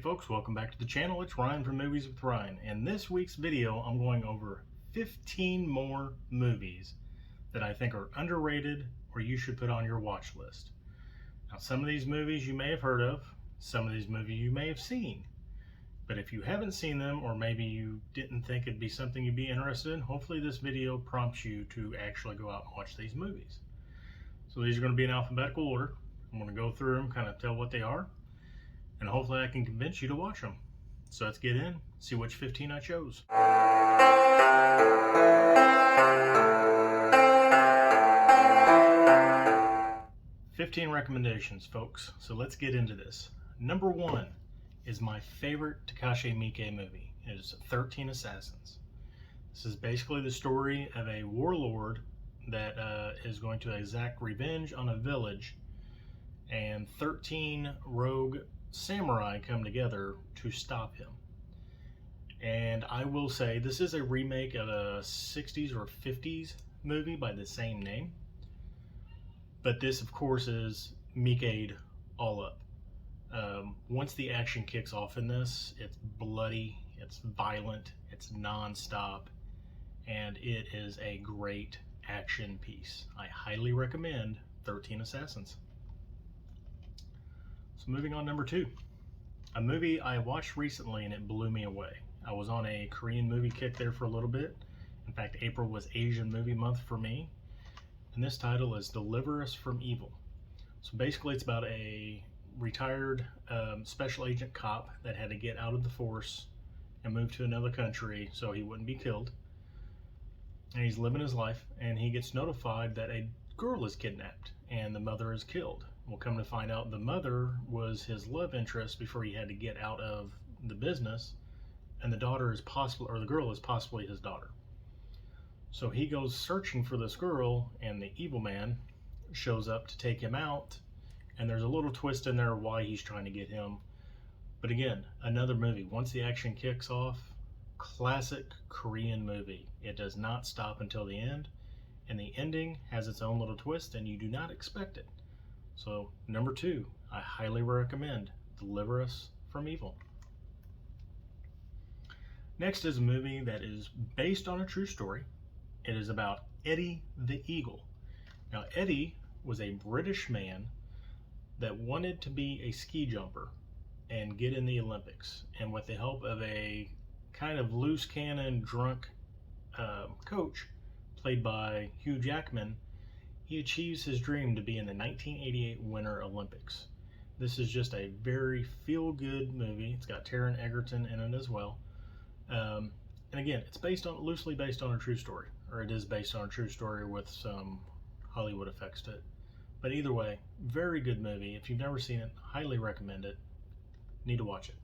folks, welcome back to the channel. It's Ryan from Movies with Ryan. In this week's video, I'm going over 15 more movies that I think are underrated or you should put on your watch list. Now, some of these movies you may have heard of, some of these movies you may have seen. But if you haven't seen them, or maybe you didn't think it'd be something you'd be interested in, hopefully this video prompts you to actually go out and watch these movies. So these are going to be in alphabetical order. I'm going to go through them, kind of tell what they are, and hopefully I can convince you to watch them. So let's get in, see which 15 I chose. "15 recommendations, folks. So let's get into this. Number 1 is my favorite Takashi Miike movie. It is 13 Assassins. This is basically the story of a warlord that is going to exact revenge on a village, and 13 rogue samurai come together to stop him. And I will say this is a remake of a 60s or 50s movie by the same name, but this of course is Miike'd all up. Once the action kicks off in this, it's bloody, it's violent, it's non-stop, and it is a great action piece. I highly recommend 13 Assassins. So moving on, number 2. A movie I watched recently and it blew me away. I was on a Korean movie kick there for a little bit. In fact, April was Asian movie month for me. And this title is Deliver Us from Evil. So basically it's about a retired special agent cop that had to get out of the force and move to another country so he wouldn't be killed. And he's living his life, and he gets notified that a girl is kidnapped and the mother is killed. We'll come to find out the mother was his love interest before he had to get out of the business, and the daughter is possible, or the girl is possibly his daughter. So he goes searching for this girl, and the evil man shows up to take him out, and there's a little twist in there why he's trying to get him. But again, another movie. Once the action kicks off, classic Korean movie. It does not stop until the end, and the ending has its own little twist, and you do not expect it. So number 2, I highly recommend Deliver Us from Evil. Next is a movie that is based on a true story. It is about Eddie the Eagle. Now, Eddie was a British man that wanted to be a ski jumper and get in the Olympics. And with the help of a kind of loose cannon drunk coach played by Hugh Jackman, he achieves his dream to be in the 1988 Winter Olympics. This is just a very feel-good movie. It's got Taron Egerton in it as well. And again, it's loosely based on a true story, or it is based on a true story with some Hollywood effects to it. But either way, very good movie. If you've never seen it, highly recommend it. Need to watch it.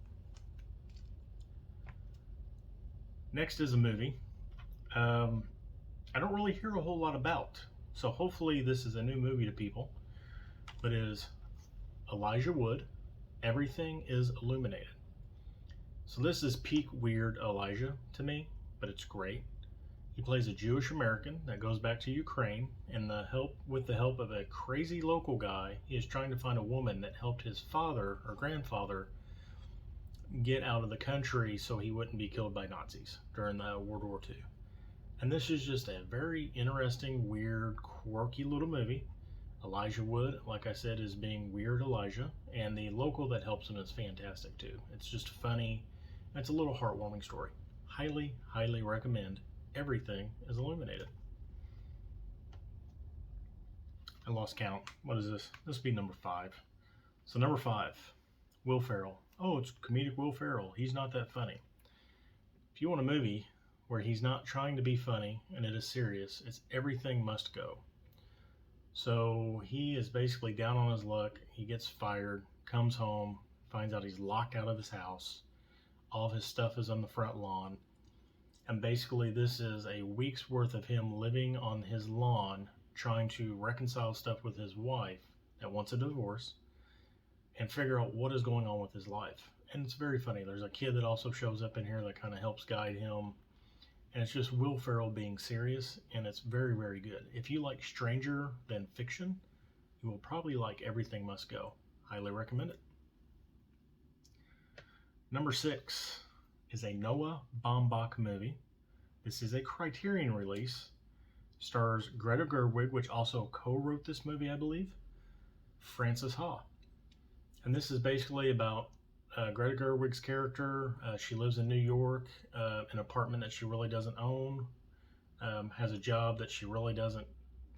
Next is a movie I don't really hear a whole lot about, so hopefully this is a new movie to people, but it is Elijah Wood, Everything Is Illuminated. So this is peak weird Elijah to me, but it's great. He plays a Jewish American that goes back to Ukraine, and with the help of a crazy local guy, he is trying to find a woman that helped his father or grandfather get out of the country so he wouldn't be killed by Nazis during the World War II. And this is just a very interesting, weird, quirky little movie. Elijah Wood, like I said, is being weird Elijah, and the local that helps him is fantastic too. It's just funny. It's a little heartwarming story. Highly, highly recommend Everything Is Illuminated. I lost count. What is this? This would be number 5. So number 5, Will Ferrell. Oh, it's comedic Will Ferrell. He's not that funny. If you want a movie where he's not trying to be funny and it is serious, it's Everything Must Go. So he is basically down on his luck. He gets fired, comes home, finds out he's locked out of his house. All of his stuff is on the front lawn. And basically this is a week's worth of him living on his lawn, trying to reconcile stuff with his wife that wants a divorce and figure out what is going on with his life. And it's very funny. There's a kid that also shows up in here that kind of helps guide him. And it's just Will Ferrell being serious, and it's very, very good. If you like stranger than fiction, you will probably like Everything Must Go. Highly recommend it. Number 6 is a Noah Baumbach movie. This is a Criterion release. Stars Greta Gerwig, which also co-wrote this movie, I believe, Frances Ha. And this is basically about Greta Gerwig's character. She lives in New York, an apartment that she really doesn't own, has a job that she really doesn't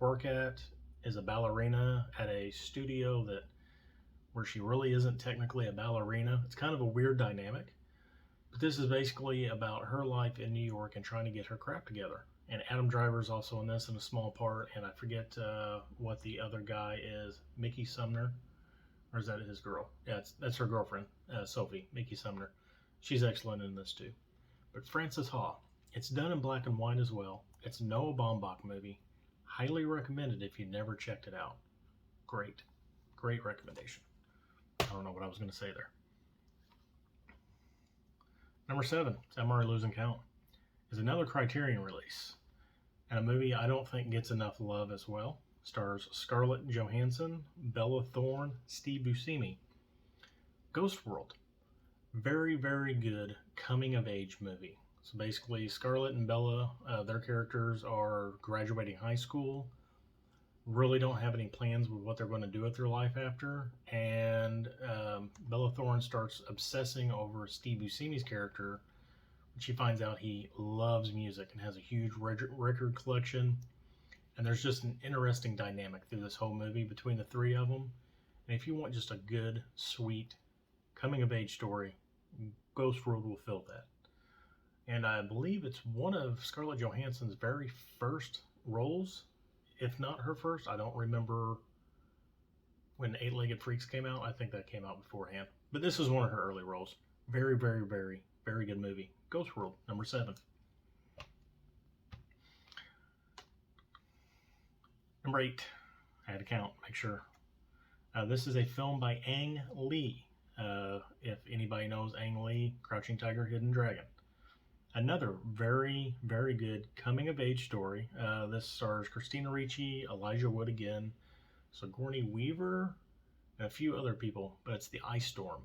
work at, is a ballerina at a studio where she really isn't technically a ballerina. It's kind of a weird dynamic. But this is basically about her life in New York and trying to get her crap together. And Adam Driver's also in this in a small part, and I forget what the other guy is. Mickey Sumner, or is that his girl? Yeah, that's her girlfriend, Sophie, Mickey Sumner. She's excellent in this too. But Frances Ha, it's done in black and white as well. It's a Noah Baumbach movie. Highly recommended if you never checked it out. Great recommendation. I don't know what I was going to say there. Number 7, I'm already losing count, is another Criterion release, and a movie I don't think gets enough love as well. Stars Scarlett Johansson, Bella Thorne, Steve Buscemi. Ghost World. Very good coming of age movie. So basically Scarlett and Bella, their characters are graduating high school, really don't have any plans with what they're going to do with their life after, and Bella Thorne starts obsessing over Steve Buscemi's character. She finds out he loves music and has a huge record collection, and there's just an interesting dynamic through this whole movie between the three of them. And if you want just a good, sweet, coming-of-age story, Ghost World will fill that. And I believe it's one of Scarlett Johansson's very first roles, if not her first. I don't remember when Eight-Legged Freaks came out. I think that came out beforehand. But this is one of her early roles. Very good movie. Ghost World, number 7. Number 8. I had to count, make sure. This is a film by Ang Lee. If anybody knows Ang Lee, Crouching Tiger, Hidden Dragon. Another very good coming-of-age story. This stars Christina Ricci, Elijah Wood again, Sigourney Weaver, and a few other people, but it's the Ice Storm.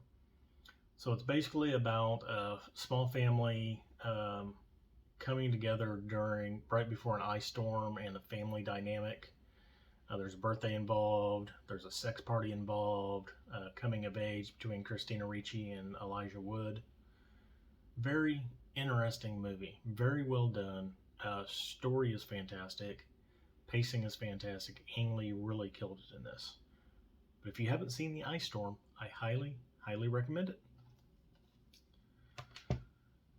So it's basically about a small family coming together right before an ice storm, and the family dynamic. There's a birthday involved, there's a sex party involved, coming of age between Christina Ricci and Elijah Wood. Very interesting movie, very well done. Story is fantastic, pacing is fantastic. Ang Lee really killed it in this. But if you haven't seen The Ice Storm, I highly recommend it.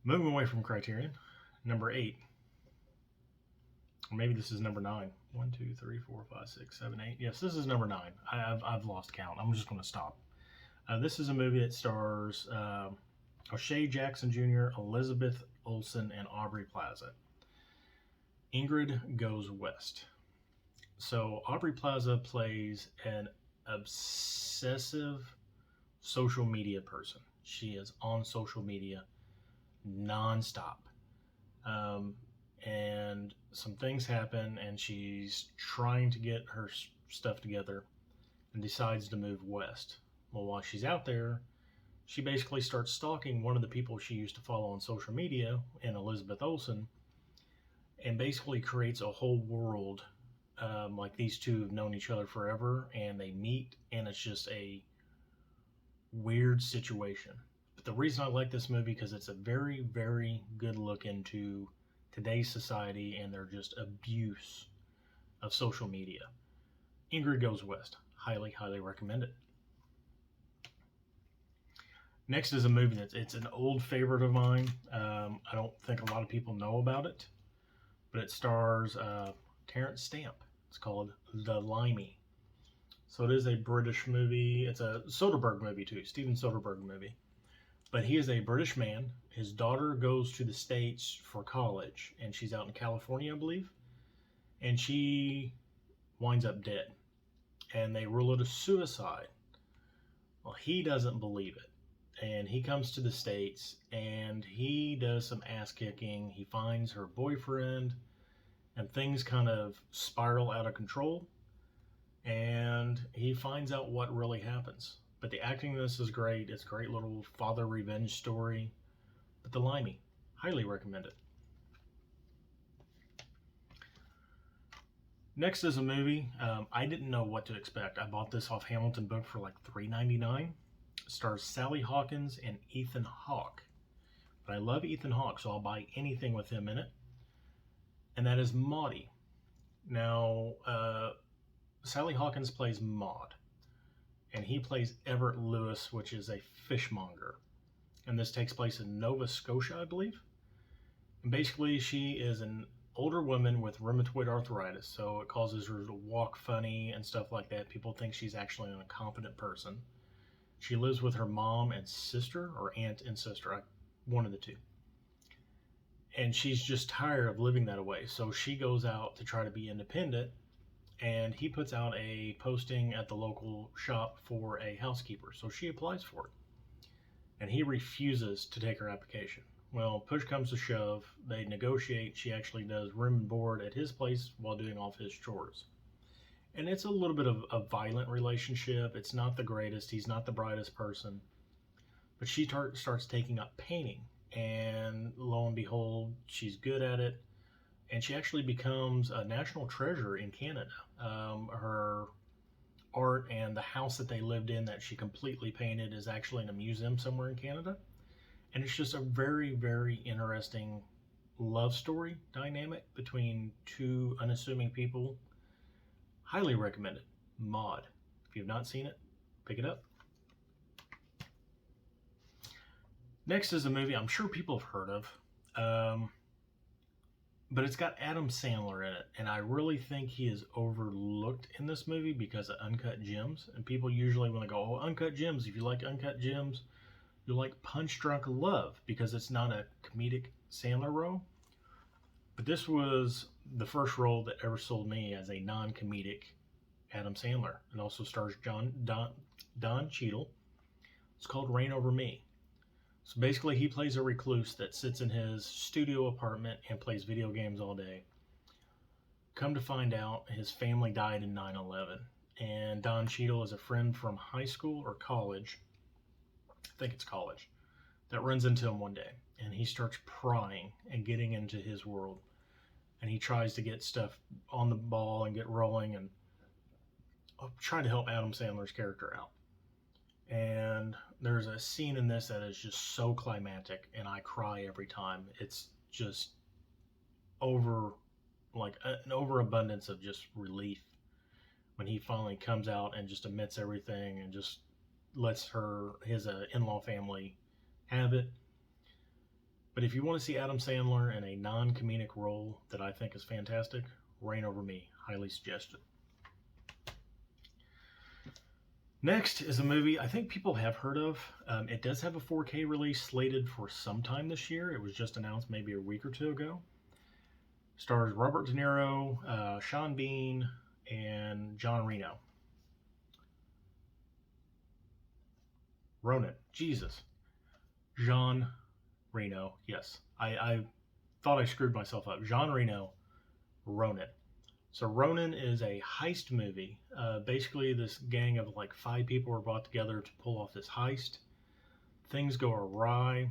Moving away from Criterion, number 8. Or maybe this is number 9. 1, 2, 3, 4, 5, 6, 7, 8. Yes, this is number 9. I've lost count. I'm just going to stop. This is a movie that stars O'Shea Jackson Jr., Elizabeth Olsen, and Aubrey Plaza. Ingrid Goes West. So Aubrey Plaza plays an obsessive social media person. She is on social media nonstop. And some things happen, and she's trying to get her stuff together and decides to move west. Well, while she's out there, she basically starts stalking one of the people she used to follow on social media, and Elizabeth Olsen, and basically creates a whole world. Like these two have known each other forever, and they meet, and it's just a weird situation. But the reason I like this movie, because it's a very good look into today's society and their just abuse of social media. Ingrid Goes West. Highly recommend it. Next is a movie it's an old favorite of mine. I don't think a lot of people know about it, but it stars Terence Stamp. It's called The Limey. So it is a British movie. It's a Soderbergh movie too, Steven Soderbergh movie. But he is a British man. His daughter goes to the States for college, and she's out in California, I believe. And she winds up dead. And they rule it a suicide. Well, he doesn't believe it. And he comes to the States, and he does some ass kicking. He finds her boyfriend, and things kind of spiral out of control. And he finds out what really happens. But the acting in this is great. It's a great little father revenge story. But the Limey, highly recommend it. Next is a movie. I didn't know what to expect. I bought this off Hamilton Book for like $3.99. It stars Sally Hawkins and Ethan Hawke. But I love Ethan Hawke, so I'll buy anything with him in it. And that is Marty. Now, Sally Hawkins plays Maud, and he plays Everett Lewis, which is a fishmonger. And this takes place in Nova Scotia, I believe. And basically, she is an older woman with rheumatoid arthritis, so it causes her to walk funny and stuff like that. People think she's actually an incompetent person. She lives with her mom and sister, or aunt and sister, one of the two. And she's just tired of living that way, so she goes out to try to be independent, and he puts out a posting at the local shop for a housekeeper, so she applies for it. And he refuses to take her application. Well, push comes to shove, they negotiate. She actually does room and board at his place while doing all of his chores. And it's a little bit of a violent relationship. It's not the greatest. He's not the brightest person. But she starts taking up painting. And lo and behold, she's good at it. And she actually becomes a national treasure in Canada. Her art and the house that they lived in that she completely painted is actually in a museum somewhere in Canada. And it's just a very, very interesting love story dynamic between two unassuming people. Highly recommend it. Maud. If you've not seen it, pick it up. Next is a movie I'm sure people have heard of. But it's got Adam Sandler in it. And I really think he is overlooked in this movie because of Uncut Gems. And people usually, when they go, oh, Uncut Gems, if you like Uncut Gems, you'll like Punch Drunk Love, because it's not a comedic Sandler role. But this was the first role that ever sold me as a non-comedic Adam Sandler. It also stars Don Cheadle. It's called Reign Over Me. So basically he plays a recluse that sits in his studio apartment and plays video games all day. Come to find out, his family died in 9/11. And Don Cheadle is a friend from high school or college, I think it's college, that runs into him one day. And he starts prying and getting into his world. And he tries to get stuff on the ball and get rolling and try to help Adam Sandler's character out. And there's a scene in this that is just so climactic, and I cry every time. It's just an overabundance of just relief when he finally comes out and just admits everything and just lets his in-law family have it. But if you want to see Adam Sandler in a non-comedic role that I think is fantastic, Reign Over Me, highly suggested. Next is a movie I think people have heard of. It does have a 4K release slated for sometime this year. It was just announced maybe a week or two ago. Stars Robert De Niro, Sean Bean, and John Reno. Ronin. Jesus. Jean Reno. Yes. I thought I screwed myself up. Jean Reno. Ronin. So Ronin is a heist movie. Basically, this gang of like 5 people are brought together to pull off this heist. Things go awry.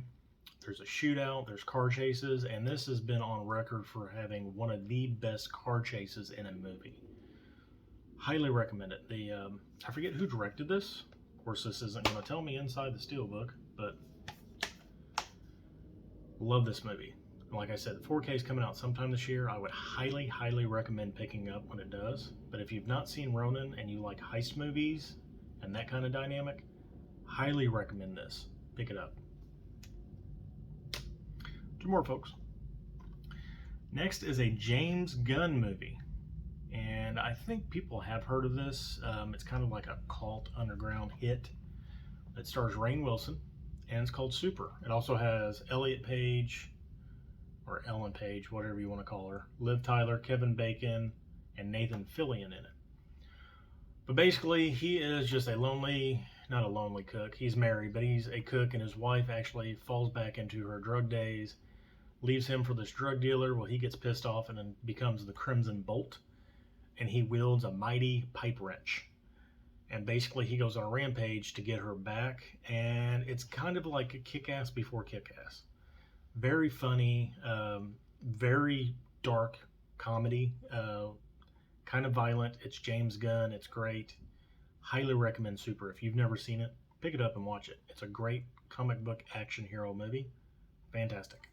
There's a shootout. There's car chases. And this has been on record for having one of the best car chases in a movie. Highly recommend it. I forget who directed this. Of course, this isn't going to tell me inside the steelbook, but love this movie. And like I said, 4K is coming out sometime this year. I would highly, highly recommend picking up when it does. But if you've not seen Ronin and you like heist movies and that kind of dynamic, highly recommend this. Pick it up. 2 more, folks. Next is a James Gunn movie. And I think people have heard of this. It's kind of like a cult underground hit. It stars Rainn Wilson, and it's called Super. It also has Elliot Page, or Ellen Page, whatever you want to call her, Liv Tyler, Kevin Bacon, and Nathan Fillion in it. But basically, he is just not a lonely cook. He's married, but he's a cook, and his wife actually falls back into her drug days, leaves him for this drug dealer. Well, he gets pissed off and then becomes the Crimson Bolt, and he wields a mighty pipe wrench. And basically he goes on a rampage to get her back, and it's kind of like a Kick-Ass before Kick-Ass. Very funny, very dark comedy, kind of violent. It's James Gunn. It's great. Highly recommend Super. If you've never seen it, pick it up and watch it. It's a great comic book action hero movie. Fantastic.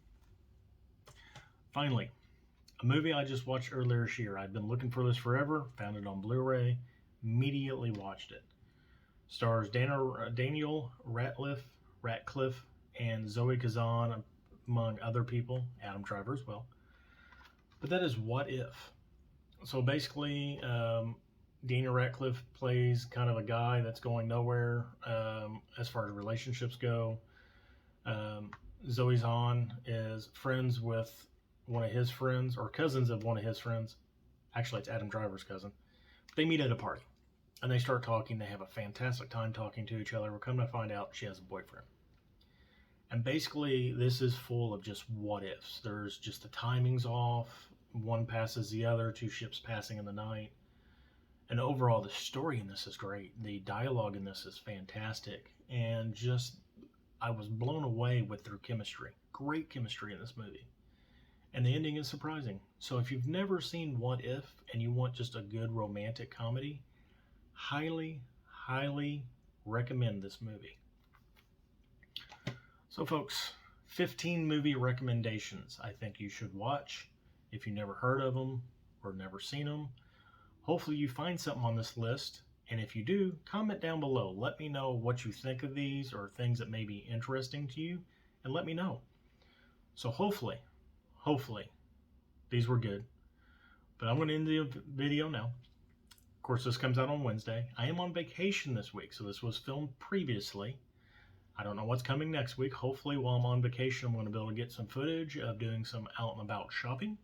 Finally, a movie I just watched earlier this year. I'd been looking for this forever, found it on Blu-ray, immediately watched it. Stars Daniel Radcliffe, and Zoe Kazan, among other people, Adam Driver as well. But that is What If. So basically, Daniel Radcliffe plays kind of a guy that's going nowhere as far as relationships go. Zoe Kazan is friends with one of his friends, or cousins of one of his friends. Actually, it's Adam Driver's cousin. They meet at a party, and they start talking. They have a fantastic time talking to each other. We're coming to find out she has a boyfriend. And basically, this is full of just what ifs. There's just the timing's off. One passes the other, two ships passing in the night. And overall, the story in this is great. The dialogue in this is fantastic. And just, I was blown away with their chemistry. Great chemistry in this movie. And the ending is surprising. So if you've never seen What If and you want just a good romantic comedy, highly, highly recommend this movie. So folks, 15 movie recommendations I think you should watch if you've never heard of them or never seen them. Hopefully you find something on this list, and if you do, comment down below. Let me know what you think of these or things that may be interesting to you, and let me know. So hopefully, these were good. But I'm going to end the video now. Of course, this comes out on Wednesday. I am on vacation this week, so this was filmed previously. I don't know what's coming next week. Hopefully, while I'm on vacation, I'm going to be able to get some footage of doing some out and about shopping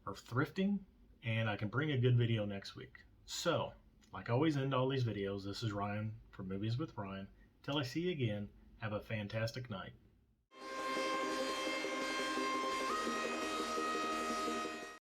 or thrifting, and I can bring a good video next week. So, like I always end all these videos, this is Ryan from Movies with Ryan. Till I see you again, have a fantastic night.